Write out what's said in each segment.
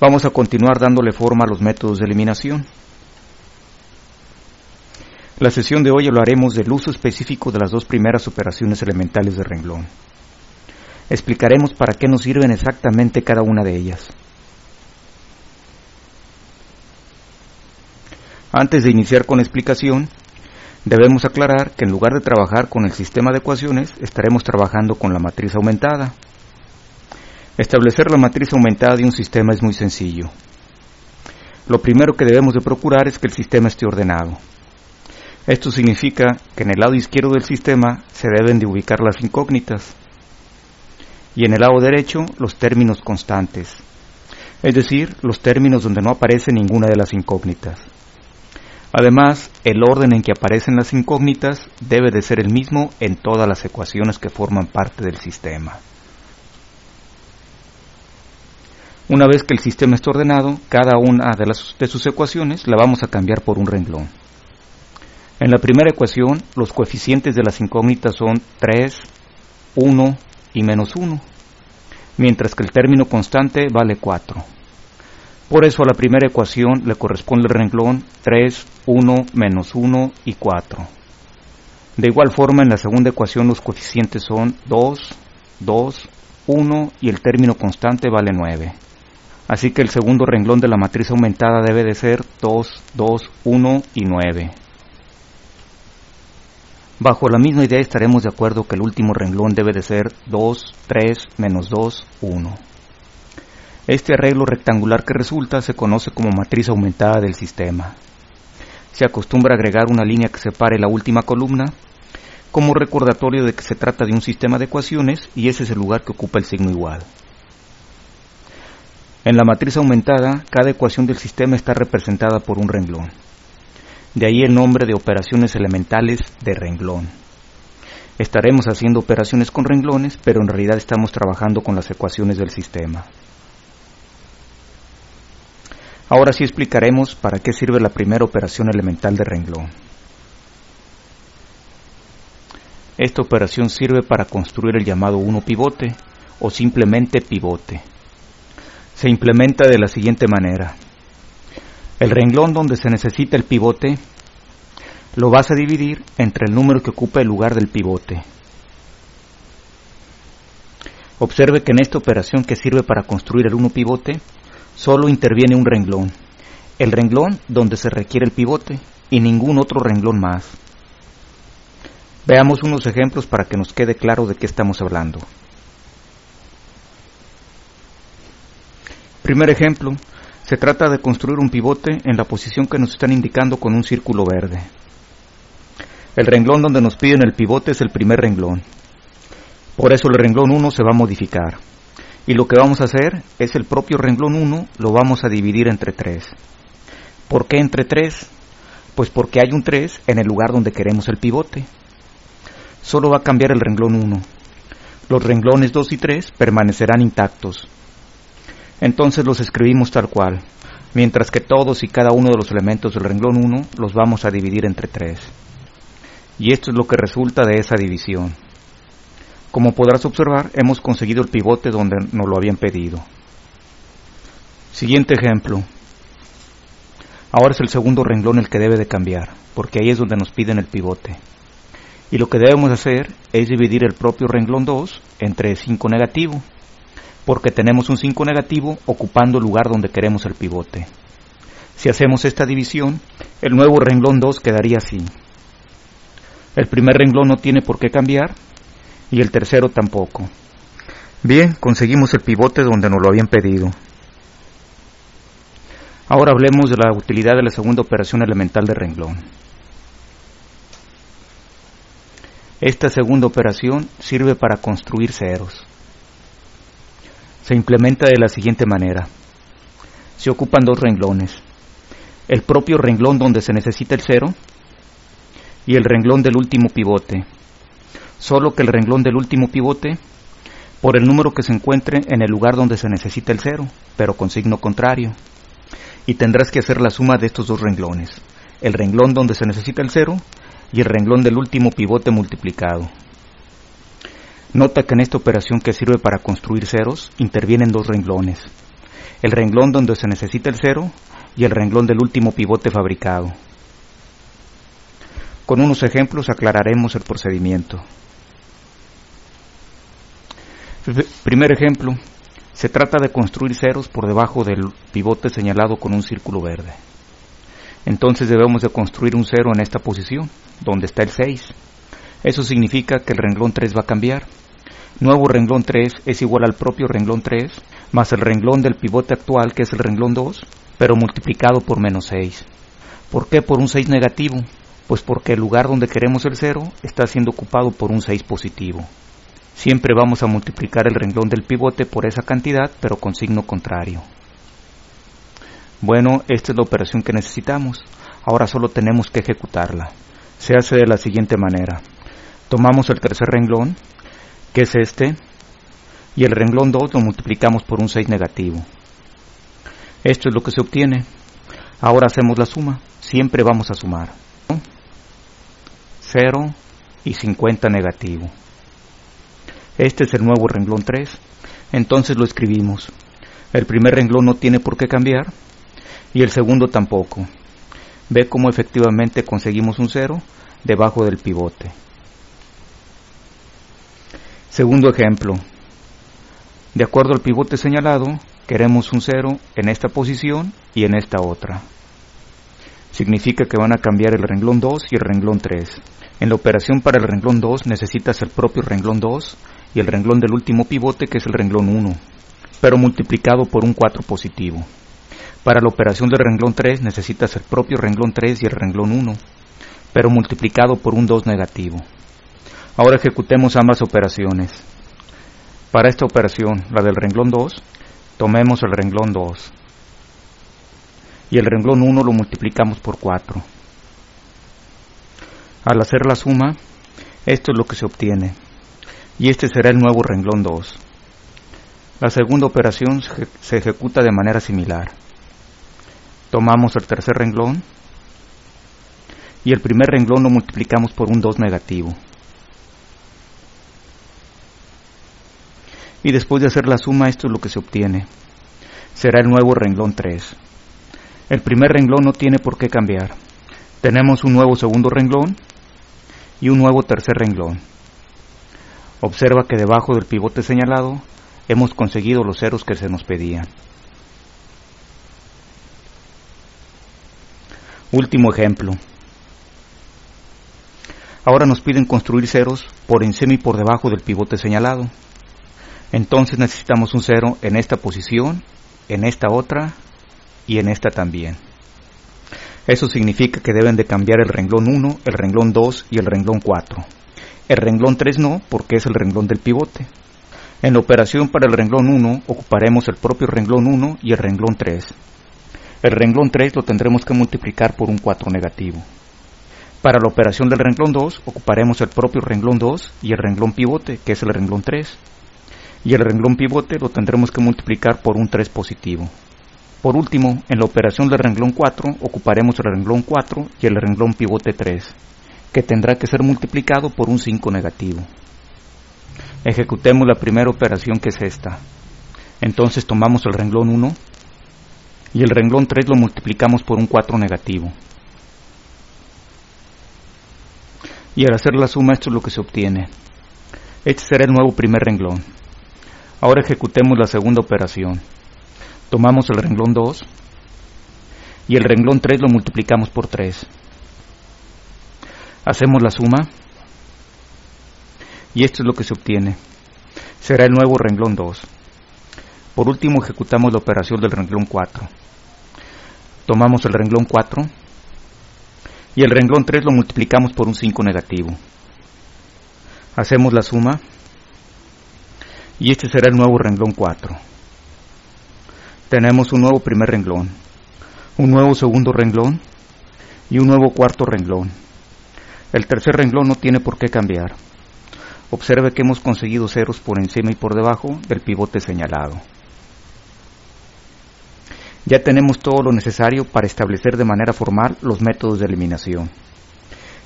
Vamos a continuar dándole forma a los métodos de eliminación. La sesión de hoy hablaremos del uso específico de las dos primeras operaciones elementales de renglón. Explicaremos para qué nos sirven exactamente cada una de ellas. Antes de iniciar con la explicación, debemos aclarar que en lugar de trabajar con el sistema de ecuaciones, estaremos trabajando con la matriz aumentada. Establecer la matriz aumentada de un sistema es muy sencillo. Lo primero que debemos de procurar es que el sistema esté ordenado. Esto significa que en el lado izquierdo del sistema se deben de ubicar las incógnitas y en el lado derecho los términos constantes, es decir, los términos donde no aparece ninguna de las incógnitas. Además, el orden en que aparecen las incógnitas debe de ser el mismo en todas las ecuaciones que forman parte del sistema. Una vez que el sistema está ordenado, cada una de sus ecuaciones la vamos a cambiar por un renglón. En la primera ecuación, los coeficientes de las incógnitas son 3, 1 y menos 1, mientras que el término constante vale 4. Por eso a la primera ecuación le corresponde el renglón 3, 1, menos 1 y 4. De igual forma, en la segunda ecuación los coeficientes son 2, 2, 1 y el término constante vale 9. Así que el segundo renglón de la matriz aumentada debe de ser 2, 2, 1 y 9. Bajo la misma idea estaremos de acuerdo que el último renglón debe de ser 2, 3, menos 2, 1. Este arreglo rectangular que resulta se conoce como matriz aumentada del sistema. Se acostumbra a agregar una línea que separe la última columna como recordatorio de que se trata de un sistema de ecuaciones y ese es el lugar que ocupa el signo igual. En la matriz aumentada, cada ecuación del sistema está representada por un renglón. De ahí el nombre de operaciones elementales de renglón. Estaremos haciendo operaciones con renglones, pero en realidad estamos trabajando con las ecuaciones del sistema. Ahora sí explicaremos para qué sirve la primera operación elemental de renglón. Esta operación sirve para construir el llamado 1 pivote o simplemente pivote. Se implementa de la siguiente manera. El renglón donde se necesita el pivote lo vas a dividir entre el número que ocupa el lugar del pivote. Observe que en esta operación que sirve para construir el 1 pivote, solo interviene un renglón, el renglón donde se requiere el pivote y ningún otro renglón más. Veamos unos ejemplos para que nos quede claro de qué estamos hablando. Primer ejemplo, se trata de construir un pivote en la posición que nos están indicando con un círculo verde. El renglón donde nos piden el pivote es el primer renglón. Por eso el renglón 1 se va a modificar. Y lo que vamos a hacer es el propio renglón 1 lo vamos a dividir entre 3. ¿Por qué entre 3? Pues porque hay un 3 en el lugar donde queremos el pivote. Solo va a cambiar el renglón 1. Los renglones 2 y 3 permanecerán intactos. Entonces los escribimos tal cual, mientras que todos y cada uno de los elementos del renglón 1 los vamos a dividir entre 3. Y esto es lo que resulta de esa división. Como podrás observar, hemos conseguido el pivote donde nos lo habían pedido. Siguiente ejemplo. Ahora es el segundo renglón el que debe de cambiar, porque ahí es donde nos piden el pivote. Y lo que debemos hacer es dividir el propio renglón 2 entre 5 negativo, porque tenemos un 5 negativo ocupando el lugar donde queremos el pivote. Si hacemos esta división, el nuevo renglón 2 quedaría así. El primer renglón no tiene por qué cambiar y el tercero tampoco. Bien, conseguimos el pivote donde nos lo habían pedido. Ahora hablemos de la utilidad de la segunda operación elemental de renglón. Esta segunda operación sirve para construir ceros. Se implementa de la siguiente manera. Se ocupan dos renglones. El propio renglón donde se necesita el 0 y el renglón del último pivote. Solo que el renglón del último pivote, por el número que se encuentre en el lugar donde se necesita el 0, pero con signo contrario. Y tendrás que hacer la suma de estos dos renglones. El renglón donde se necesita el 0 y el renglón del último pivote multiplicado. Nota que en esta operación que sirve para construir ceros intervienen dos renglones. el renglón donde se necesita el 0 y el renglón del último pivote fabricado. Con unos ejemplos aclararemos el procedimiento. Primer ejemplo, se trata de construir ceros por debajo del pivote señalado con un círculo verde. Entonces debemos de construir un 0 en esta posición, donde está el 6. Eso significa que el renglón 3 va a cambiar. Nuevo renglón 3 es igual al propio renglón 3, más el renglón del pivote actual, que es el renglón 2, pero multiplicado por menos 6. ¿Por qué por un 6 negativo? Pues porque el lugar donde queremos el 0 está siendo ocupado por un 6 positivo. Siempre vamos a multiplicar el renglón del pivote por esa cantidad, pero con signo contrario. Bueno, esta es la operación que necesitamos. Ahora solo tenemos que ejecutarla. Se hace de la siguiente manera. Tomamos el tercer renglón, que es este, y el renglón 2 lo multiplicamos por un 6 negativo. Esto es lo que se obtiene. Ahora hacemos la suma. Siempre vamos a sumar. 0 y 50 negativo. Este es el nuevo renglón 3. Entonces lo escribimos. El primer renglón no tiene por qué cambiar y el segundo tampoco. Ve cómo efectivamente conseguimos un 0 debajo del pivote. Segundo ejemplo. De acuerdo al pivote señalado, queremos un 0 en esta posición y en esta otra. Significa que van a cambiar el renglón 2 y el renglón 3. En la operación para el renglón 2 necesitas el propio renglón 2 y el renglón del último pivote, que es el renglón 1, pero multiplicado por un 4 positivo. Para la operación del renglón 3 necesitas el propio renglón 3 y el renglón 1, pero multiplicado por un 2 negativo. Ahora ejecutemos ambas operaciones. Para esta operación, la del renglón 2, tomemos el renglón 2 y el renglón 1 lo multiplicamos por 4. Al hacer la suma, esto es lo que se obtiene, y este será el nuevo renglón 2. La segunda operación se ejecuta de manera similar. Tomamos el tercer renglón y el primer renglón lo multiplicamos por un 2 negativo. Y después de hacer la suma, esto es lo que se obtiene. Será el nuevo renglón 3. El primer renglón no tiene por qué cambiar. Tenemos un nuevo segundo renglón y un nuevo tercer renglón. Observa que debajo del pivote señalado hemos conseguido los ceros que se nos pedían. Último ejemplo. Ahora nos piden construir ceros por encima y por debajo del pivote señalado. Entonces necesitamos un 0 en esta posición, en esta otra y en esta también. Eso significa que deben de cambiar el renglón 1, el renglón 2 y el renglón 4. El renglón 3 no, porque es el renglón del pivote. En la operación para el renglón 1 ocuparemos el propio renglón 1 y el renglón 3. El renglón 3 lo tendremos que multiplicar por un 4 negativo. Para la operación del renglón 2 ocuparemos el propio renglón 2 y el renglón pivote, que es el renglón 3. Y el renglón pivote lo tendremos que multiplicar por un 3 positivo. Por último, en la operación del renglón 4 ocuparemos el renglón 4 y el renglón pivote 3, que tendrá que ser multiplicado por un 5 negativo. Ejecutemos la primera operación, que es esta. Entonces tomamos el renglón 1 y el renglón 3 lo multiplicamos por un 4 negativo. Y al hacer la suma, esto es lo que se obtiene. Este será el nuevo primer renglón. Ahora ejecutemos la segunda operación. Tomamos el renglón 2 y el renglón 3 lo multiplicamos por 3. Hacemos la suma y esto es lo que se obtiene. Será el nuevo renglón 2. Por último ejecutamos la operación del renglón 4. Tomamos el renglón 4 y el renglón 3 lo multiplicamos por un 5 negativo. Hacemos la suma y este será el nuevo renglón 4. Tenemos un nuevo primer renglón, un nuevo segundo renglón y un nuevo cuarto renglón. El tercer renglón no tiene por qué cambiar. Observe que hemos conseguido ceros por encima y por debajo del pivote señalado. Ya tenemos todo lo necesario para establecer de manera formal los métodos de eliminación.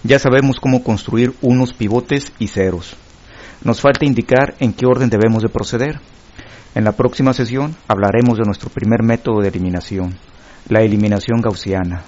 Ya sabemos cómo construir unos pivotes y ceros. Nos falta indicar en qué orden debemos de proceder. En la próxima sesión hablaremos de nuestro primer método de eliminación, la eliminación gaussiana.